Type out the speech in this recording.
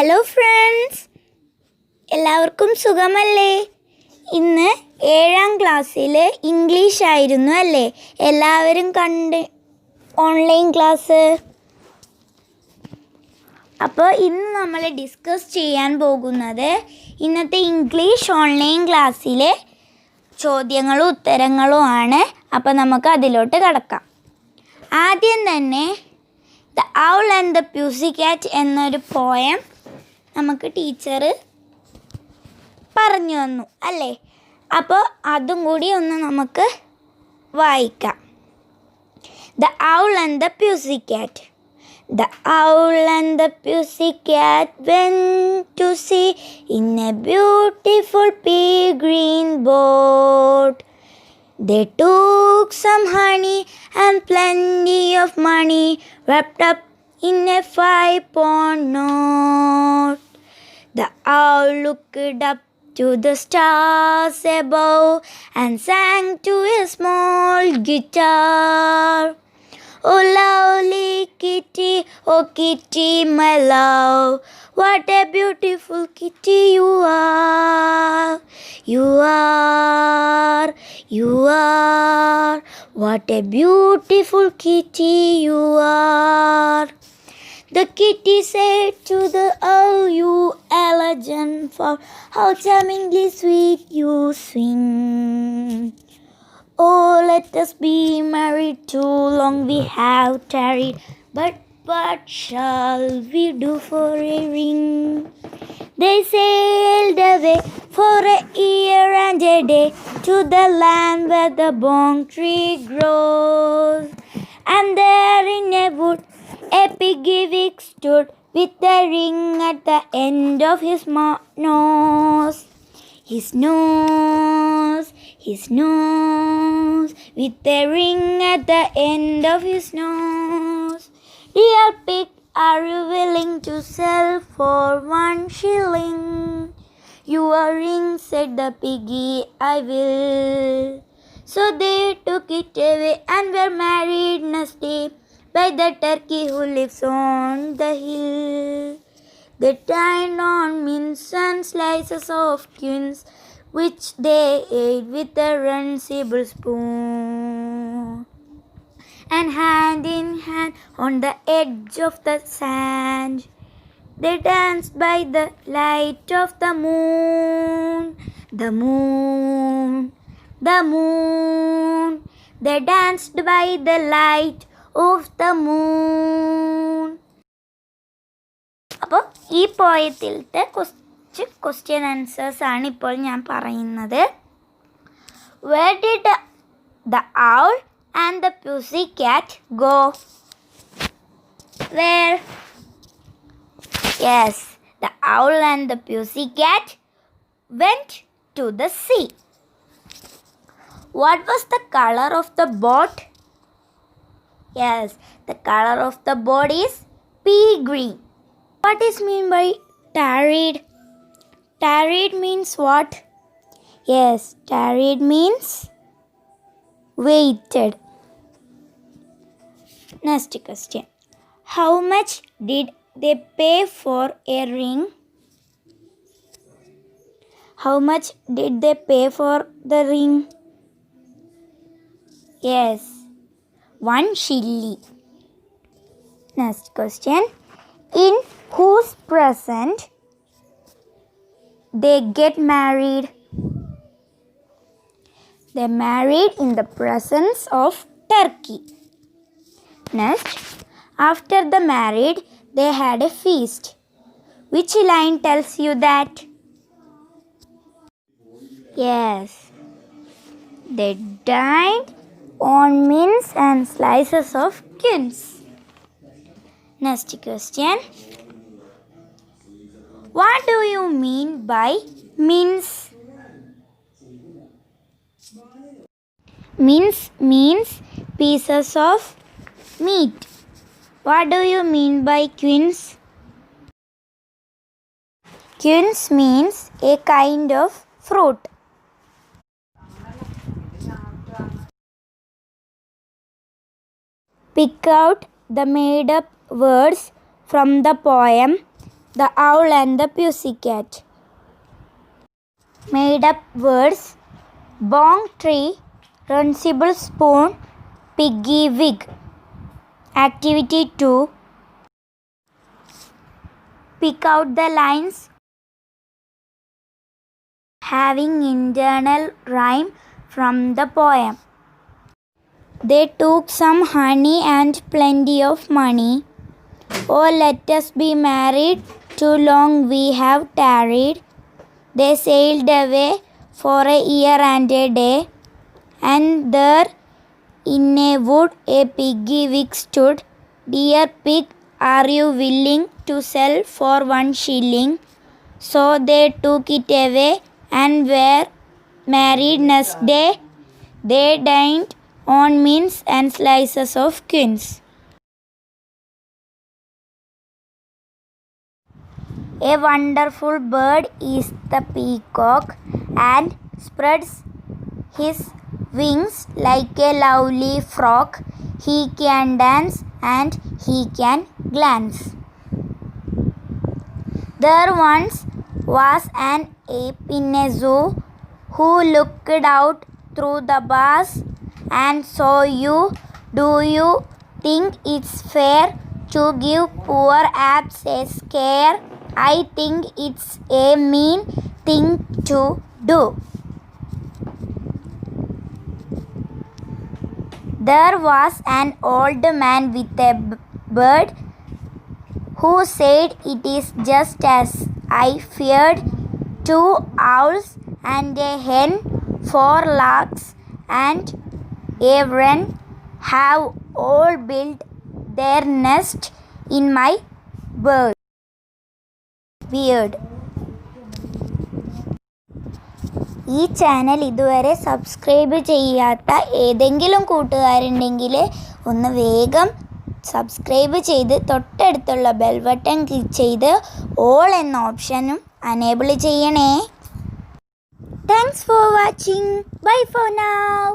Hello friends, എല്ലാവർക്കും സുഖമല്ലേ? ഇന്ന് 7ാം ക്ലാസ്സിൽ ഇംഗ്ലീഷ് ആയിരുന്നു അല്ലേ? എല്ലാവരും കണ്ട് ഓൺലൈൻ ക്ലാസ്. അപ്പോൾ ഇന്ന് നമ്മൾ ഡിസ്കസ് ചെയ്യാൻ പോകുന്നത് ഇന്നത്തെ ഇംഗ്ലീഷ് ഓൺലൈൻ ക്ലാസ്സിലെ ചോദ്യങ്ങളും ഉത്തരങ്ങളും ആണ്. അപ്പോൾ നമുക്ക് അതിലോട്ട് കടക്കാം. ആദ്യം തന്നെ ദ ഔൾ ആൻഡ് ദ പ്യൂസിക്കാറ്റ് എന്നൊരു പോയം നമുക്ക് ടീച്ചർ പറഞ്ഞു തന്നു അല്ലേ? അപ്പോൾ അതും കൂടി ഒന്ന് നമുക്ക് വായിക്കാം. The owl and the pussycat. The owl and the pussycat went to sea in a beautiful pea green boat. They took some honey and plenty of money wrapped up in a 5-pound note. The owl looked up to the stars above and sang to a small guitar. Oh lovely kitty, oh kitty my love, what a beautiful kitty you are. You are, what a beautiful kitty you are. The kitty said to the owl, you elegant fowl, how charmingly sweet you sing. Oh, let us be married, too long we have tarried, but what shall we do for a ring? They sailed away for a year and a day to the land where the bong tree grows. And there in a wood a piggy wig stood with a ring at the end of his nose. His nose, with a ring at the end of his nose. Dear pig, are you willing to sell for 1 shilling? Your ring, said the piggy, I will. So they took it away and were married next day by the turkey who lives on the hill. They tied on mince and slices of quince, which they ate with a runcible spoon. And hand in hand on the edge of the sand, they danced by the light of the moon. The moon, they danced by the light of the moon. അപ്പോൾ ഈ പോയത്തിലത്തെ കുറച്ച് question answers ആണ് ഇപ്പോൾ ഞാൻ പറയുന്നത്. Where did the owl and the pussycat go? Where? Yes, the owl and the pussycat went to the sea. What was the color of the boat? Yes, the color of the boat is pea green. What is mean by tarried? Tarried means what? Yes, tarried means waited. Next question. How much did they pay for a ring? How much did they pay for the ring? Yes, 1 shilling. Next question. In whose presence they get married? They married in the presence of turkey. Next, after the marriage, they had a feast. Which line tells you that? Yes, they dined on mince and slices of quince. Next question. What do you mean by mince? Mince means pieces of meat. What do you mean by quince? Quince means a kind of fruit. Pick out the made up words from the poem The Owl and the Pussycat. Made up words: bong tree, runcible spoon, piggy wig. Activity 2. Pick out the lines having internal rhyme from the poem. They took some honey and plenty of money. Oh, let us be married, too long we have tarried. They sailed away for a year and a day, and there in a wood a piggy wig stood. Dear pig, are you willing to sell for 1 shilling? So they took it away and were married next day. They dined on mince and slices of quince. A wonderful bird is the peacock, and spreads his wings like a lovely frock. He can dance and he can glance. There once was an ape in a zoo who looked out through the bars and saw you. Do you think it's fair to give poor apes a scare? I think it's a mean thing to do. There was an old man with a bird who said, it is just as I feared. 2 owls and a hen, 4 larks and a wren have all built their nest in my beard. ഈ ചാനൽ ഇതുവരെ subscribe ചെയ്യാത്ത ഏതെങ്കിലും കൂട്ടുകാരുണ്ടെങ്കിൽ ഒന്ന് വേഗം subscribe ചെയ്ത് തൊട്ടടുത്തുള്ള ബെൽ ബട്ടൺ ക്ലിക്ക് ചെയ്ത് ഓൾ എന്ന ഓപ്ഷനും അനേബിൾ ചെയ്യണേ. Thanks for watching. Bye for now.